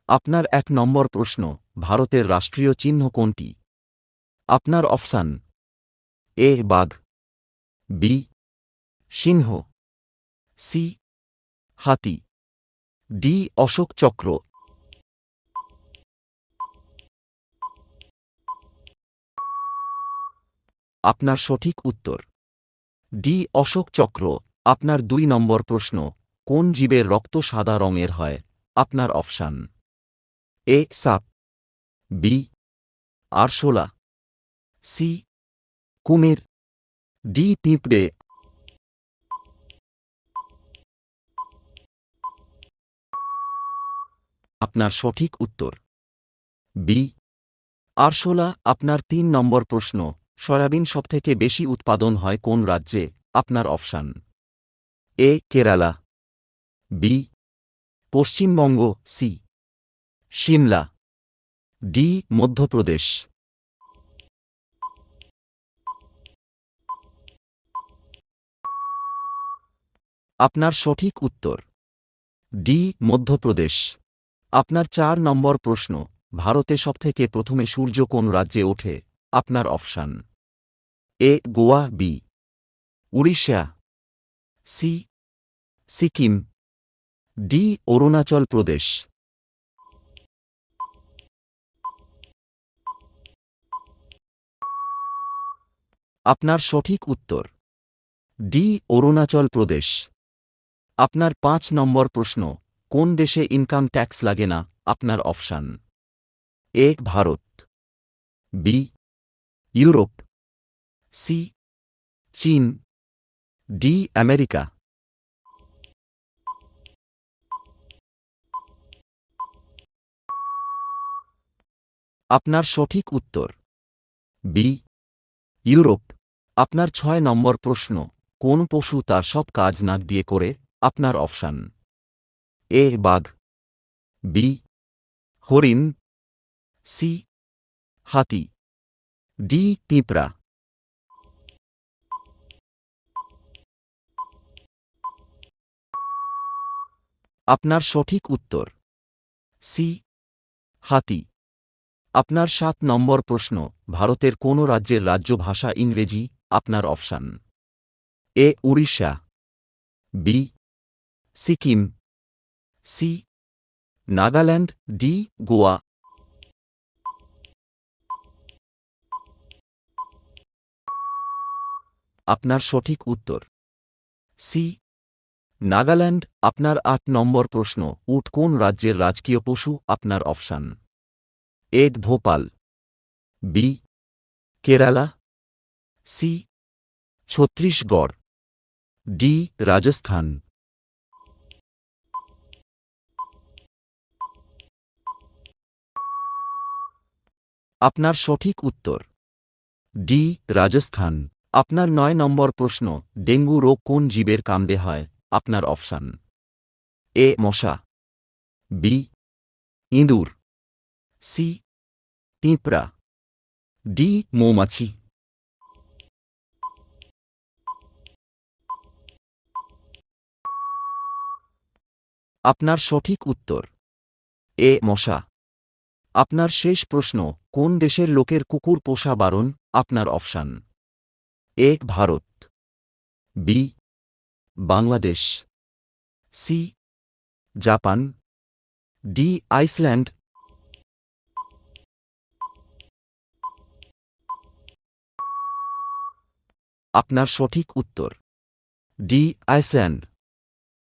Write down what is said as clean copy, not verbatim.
আপনার ১ নম্বর প্রশ্ন, ভারতের রাষ্ট্রীয় চিহ্ন কোনটি? আপনার অপশান: এ বাঘ, বি সিংহ, সি হাতি, ডি অশোক চক্র। আপনার সঠিক উত্তর ডি অশোক চক্র। আপনার ২ নম্বর প্রশ্ন, কোন জীবের রক্ত সাদা রঙের হয়? আপনার অপশান: এ সাপ, বি আরশোলা, সি কুমির, ডি পিঁপড়ে। আপনার সঠিক উত্তর বি আরশোলা। আপনার ৩ নম্বর প্রশ্ন, সয়াবিন সবথেকে বেশি উৎপাদন হয় কোন রাজ্যে? আপনার option: A Kerala, B Paschimbanga, C Shimla, D Madhya Pradesh. আপনার সঠিক উত্তর ডি মধ্যপ্রদেশ। আপনার ৪ নম্বর প্রশ্ন, ভারতে সবথেকে প্রথমে সূর্য কোন রাজ্যে ওঠে? আপনার option: A Goa, B Orissa, C Sikkim, D Arunachal Pradesh. আপনার সঠিক উত্তর ডি অরুণাচল প্রদেশ। আপনার ৫ নম্বর প্রশ্ন, কোন দেশে ইনকাম ট্যাক্স লাগে না? আপনার option: A Bharat, B Europe, C চীন, ডি আমেরিকা। আপনার সঠিক উত্তর বি ইউরোপ। আপনার ৬ নম্বর প্রশ্ন, কোন পশু তার সব কাজ নাক দিয়ে করে? আপনার অপশান: এ বাঘ, বি হরিণ, সি হাতি, ডি পিঁপড়া। আপনার সঠিক উত্তর সি হাতি। আপনার ৭ নম্বর প্রশ্ন, ভারতের কোন রাজ্যের রাজ্য ভাষা ইংরেজি? আপনার option: A Orissa, B Sikkim, C Nagaland, D Goa. আপনার সঠিক উত্তর সি নাগাল্যান্ড। আপনার ৮ নম্বর প্রশ্ন, উট কোন রাজ্যের রাজকীয় পশু? আপনার option: A Bhopal, B Kerala, C Chhattisgarh, D Rajasthan. আপনার সঠিক উত্তর ডি রাজস্থান। আপনার ৯ নম্বর প্রশ্ন, ডেঙ্গু রোগ কোন জীবের কামড়ে হয়? আপনার অপশান: এ মশা, বি ইঁদুর, সি পিঁপড়া, ডি মৌমাছি। আপনার সঠিক উত্তর এ মশা। আপনার শেষ প্রশ্ন, কোন দেশের লোকের কুকুর পোষা বারণ? আপনার option: A Bharat, B Bangladesh, C Japan, D Iceland. আপনার সঠিক উত্তর ডি আইসল্যান্ড।